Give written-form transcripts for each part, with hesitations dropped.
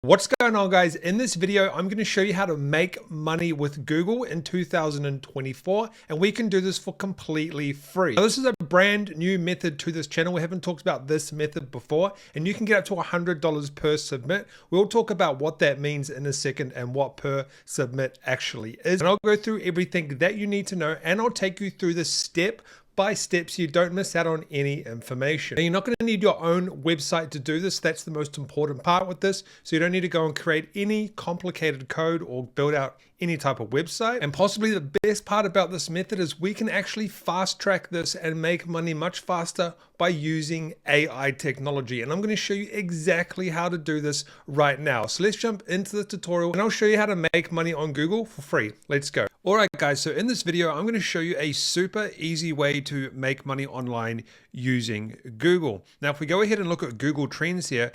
What's going on, guys? In this video, I'm going to show you how to make money with Google in 2024, and we can do this for completely free. Now, this is a brand new method to this channel. We haven't talked about this method before, and you can get up to $100 per submit. We'll talk about what that means in a second and what per submit actually is. And I'll go through everything that you need to know, and I'll take you through the step by step so you don't miss out on any information. Now, you're not going to need your own website to do this. That's the most important part with this. So you don't need to go and create any complicated code or build out any type of website. And possibly the best part about this method is we can actually fast track this and make money much faster by using AI technology. And I'm going to show you exactly how to do this right now. So let's jump into the tutorial and I'll show you how to make money on Google for free. Let's go. All right, guys, so in this video, I'm going to show you a super easy way to make money online using Google. Now, if we go ahead and look at Google Trends here,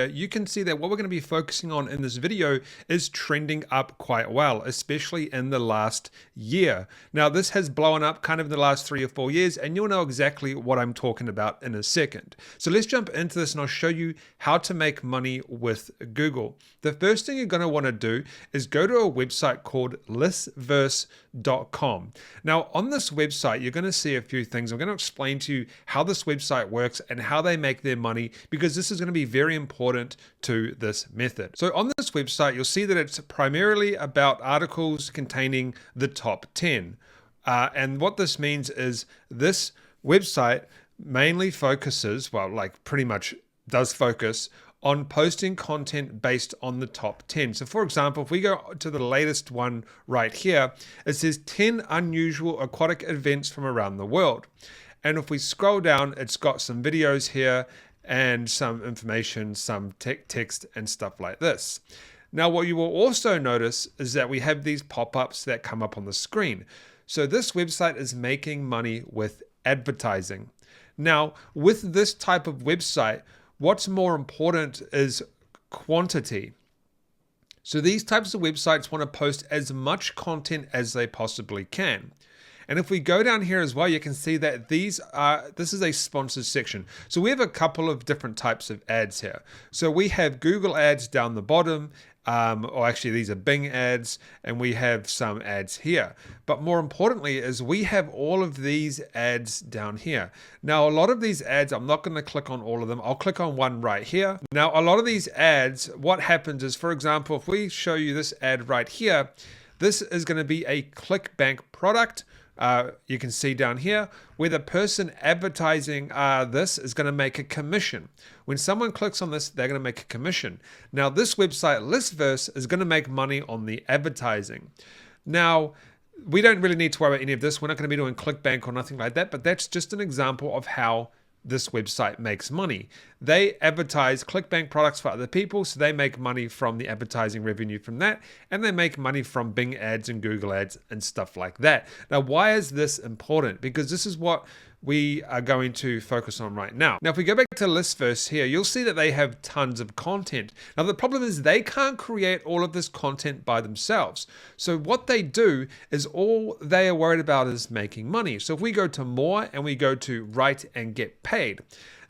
you can see that what we're going to be focusing on in this video is trending up quite well, especially in the last year. Now, this has blown up kind of in the last 3 or 4 years, and you'll know exactly what I'm talking about in a second. So let's jump into this and I'll show you how to make money with Google. The first thing you're going to want to do is go to a website called listverse.com. Now, on this website, you're going to see a few things. I'm going to explain to you how this website works and how they make their money, because this is going to be very important to this method. So on this website, you'll see that it's primarily about articles containing the top 10. And what this means is this website mainly focuses, well, like pretty much does focus on posting content based on the top 10. So for example, if we go to the latest one right here, it says 10 unusual aquatic events from around the world. And if we scroll down, it's got some videos here and some information, some text and stuff like this. Now, what you will also notice is that we have these pop-ups that come up on the screen. So this website is making money with advertising. Now, with this type of website, what's more important is quantity. So these types of websites want to post as much content as they possibly can. And if we go down here as well, you can see that this is a sponsored section. So we have a couple of different types of ads here. So we have Google ads down the bottom, or actually these are Bing ads, and we have some ads here. But more importantly is we have all of these ads down here. Now, a lot of these ads, I'm not going to click on all of them. I'll click on one right here. Now, a lot of these ads, what happens is, for example, if we show you this ad right here, this is going to be a ClickBank product. You can see down here where the person advertising this is going to make a commission. When someone clicks on this, they're going to make a commission. Now, this website, Listverse, is going to make money on the advertising. Now, we don't really need to worry about any of this. We're not going to be doing ClickBank or nothing like that, but that's just an example of how this website makes money. They advertise ClickBank products for other people, so they make money from the advertising revenue from that, and they make money from Bing ads and Google ads and stuff like that. Now, why is this important? Because this is what we are going to focus on right now. Now, if we go back to Listverse here, you'll see that they have tons of content. Now, the problem is they can't create all of this content by themselves. So what they do is all they are worried about is making money. So if we go to more and we go to write and get paid,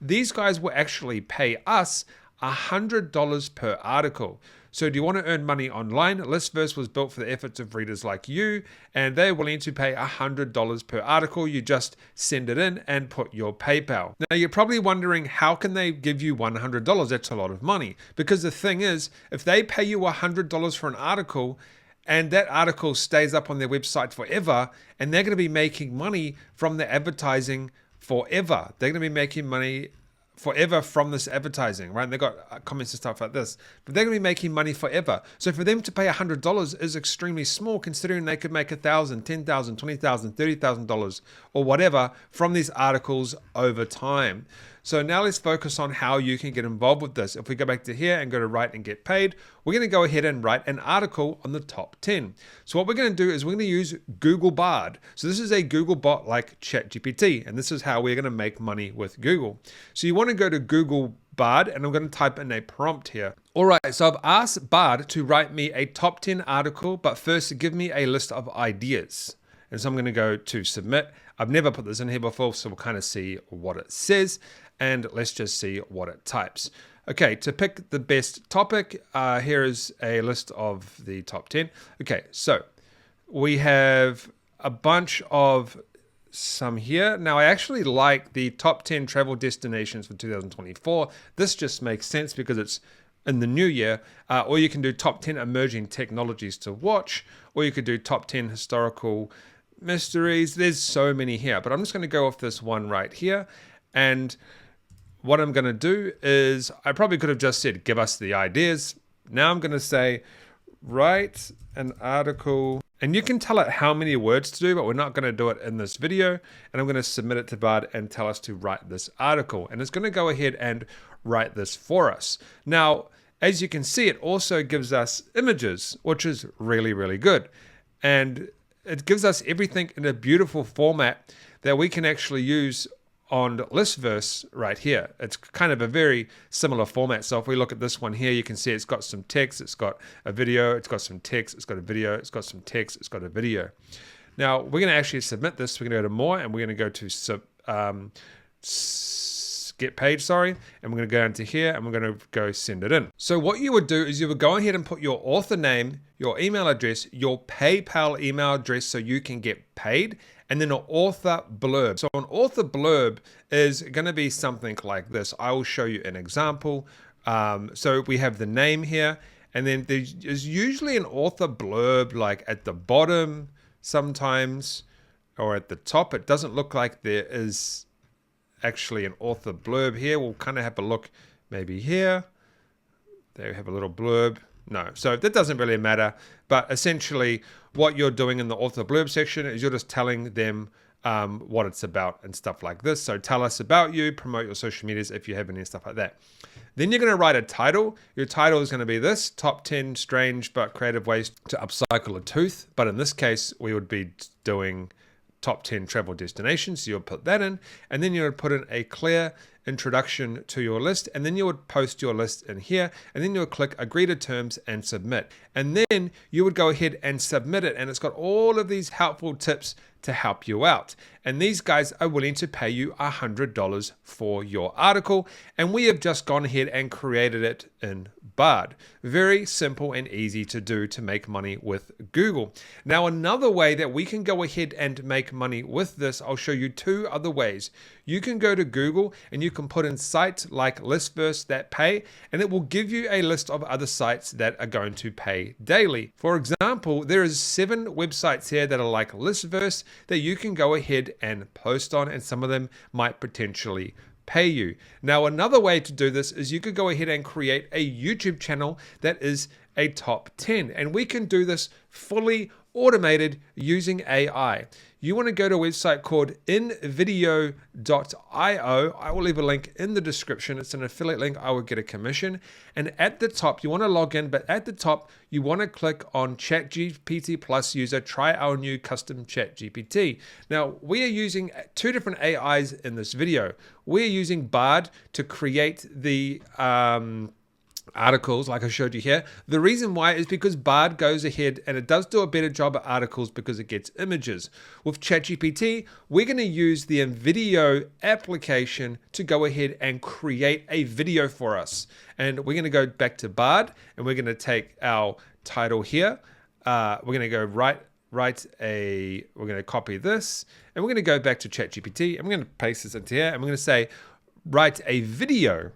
these guys will actually pay us $100 per article. So do you want to earn money online? Listverse was built for the efforts of readers like you, and they're willing to pay $100 per article. You just send it in and put your PayPal. Now, you're probably wondering, how can they give you $100? That's a lot of money. Because the thing is, if they pay you $100 for an article, and that article stays up on their website forever, and they're going to be making money from the advertising forever. They're going to be making money forever from this advertising, right? And they've got comments and stuff like this, but they're going to be making money forever. So for them to pay $100 is extremely small, considering they could make $1,000, $10,000, $20,000, $30,000 or whatever from these articles over time. So now let's focus on how you can get involved with this. If we go back to here and go to write and get paid, we're going to go ahead and write an article on the top 10. So what we're going to do is we're going to use Google Bard. So this is a Google bot like ChatGPT, and this is how we're going to make money with Google. So you want to go to Google Bard, and I'm going to type in a prompt here. All right, so I've asked Bard to write me a top 10 article, but first give me a list of ideas. And so I'm going to go to submit. I've never put this in here before, so we'll kind of see what it says. And let's just see what it types. Okay, to pick the best topic, here is a list of the top 10. Okay, so we have a bunch of some here. Now, I actually like the top 10 travel destinations for 2024. This just makes sense because it's in the new year. Or you can do top 10 emerging technologies to watch, or you could do top 10 historical mysteries. There's so many here, but I'm just going to go off this one right here. And what I'm going to do is, I probably could have just said, give us the ideas. Now I'm going to say, write an article. And you can tell it how many words to do, but we're not going to do it in this video. And I'm going to submit it to Bard and tell us to write this article. And it's going to go ahead and write this for us. Now, as you can see, it also gives us images, which is really, really good. And it gives us everything in a beautiful format that we can actually use on Listverse right here. It's kind of a very similar format. So if we look at this one here, you can see it's got some text, it's got a video, it's got some text, it's got a video, it's got some text, it's got a video. Now we're going to actually submit this. We're going to go to more, and we're going to go to get paid, and we're going to go into here, and we're going to go send it in. So what you would do is you would go ahead and put your author name, your email address, your PayPal email address so you can get paid, and then an author blurb. So an author blurb is going to be something like this. I will show you an example. So we have the name here, and then there's usually an author blurb like at the bottom sometimes, or at the top. It doesn't look like there is actually an author blurb here. We'll kind of have a look maybe here. They have a little blurb. No, so that doesn't really matter. But essentially what you're doing in the author blurb section is you're just telling them what it's about and stuff like this. So tell us about you, promote your social medias if you have any, stuff like that. Then you're going to write a title. Your title is going to be this: top 10 strange but creative ways to upcycle a tooth. But in this case, we would be doing top 10 travel destinations. So you'll put that in, and then you would put in a clear introduction to your list, and then you would post your list in here, and then you would click agree to terms and submit. And then you would go ahead and submit it, and it's got all of these helpful tips to help you out. And these guys are willing to pay you $100 for your article, and we have just gone ahead and created it in Bard. Very simple and easy to do to make money with Google. Now, another way that we can go ahead and make money with this, I'll show you two other ways. You can go to Google and you can put in sites like Listverse that pay, and it will give you a list of other sites that are going to pay daily. For example, there is 7 websites here that are like Listverse that you can go ahead and post on, and some of them might potentially pay you. Now, another way to do this is you could go ahead and create a YouTube channel that is a top 10, and we can do this fully automated using AI. You want to go to a website called InVideo.io. I will leave a link in the description. It's an affiliate link. I will get a commission. And at the top, you want to log in, but at the top, you want to click on ChatGPT Plus user, try our new custom ChatGPT. Now, we are using 2 different AIs in this video. We're using Bard to create the articles like I showed you here. The reason why is because Bard goes ahead and it does do a better job at articles because it gets images. With ChatGPT, we're going to use the InVideo application to go ahead and create a video for us. And we're going to go back to Bard, and we're going to take our title here. We're going to go we're going to copy this, and we're going to go back to ChatGPT, and we're going to paste this into here, and we're going to say, write a video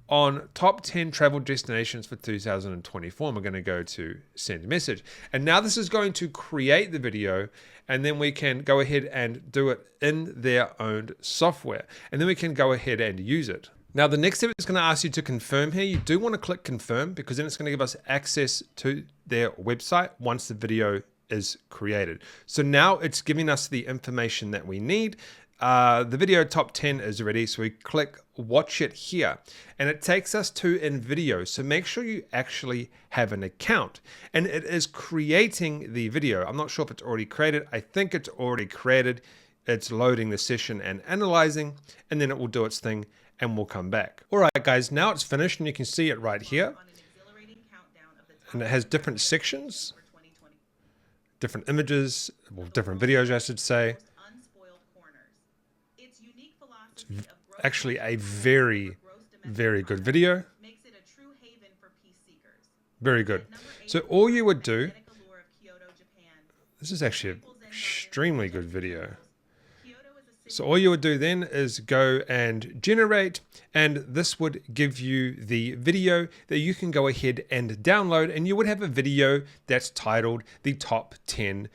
on top 10 travel destinations for 2024. And we're going to go to send message. And now this is going to create the video, and then we can go ahead and do it in their own software. And then we can go ahead and use it. Now, the next step is going to ask you to confirm here. You do want to click confirm, because then it's going to give us access to their website once the video is created. So now it's giving us the information that we need. The video top 10 is ready, so we click watch it here, and it takes us to InVideo. So make sure you actually have an account, and it is creating the video. I'm not sure if it's already created. I think it's already created. It's loading the session and analyzing, and then it will do its thing, and we'll come back. All right, guys, now it's finished, and you can see it right here, and it has different sections, different images, well, different videos, I should say. It's actually a very Very good video. Very good. So all you would do, this is actually an extremely good video. So all you would do then is go and generate, and this would give you the video that you can go ahead and download, and you would have a video that's titled the top 10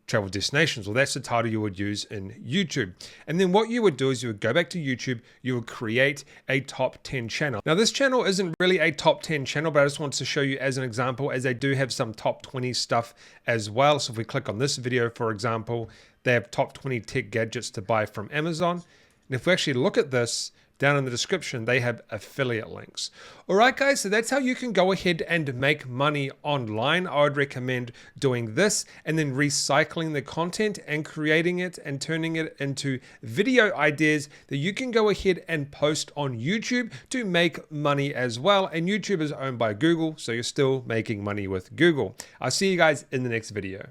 travel destinations. Well, that's the title you would use in YouTube. And then what you would do is you would go back to YouTube, you would create a top 10 channel. Now this channel isn't really a top 10 channel, but I just wanted to show you as an example, as they do have some top 20 stuff as well. So if we click on this video, for example, they have top 20 tech gadgets to buy from Amazon. And if we actually look at this, down in the description, they have affiliate links. All right, guys, so that's how you can go ahead and make money online. I would recommend doing this and then recycling the content and creating it and turning it into video ideas that you can go ahead and post on YouTube to make money as well. And YouTube is owned by Google, so you're still making money with Google. I'll see you guys in the next video.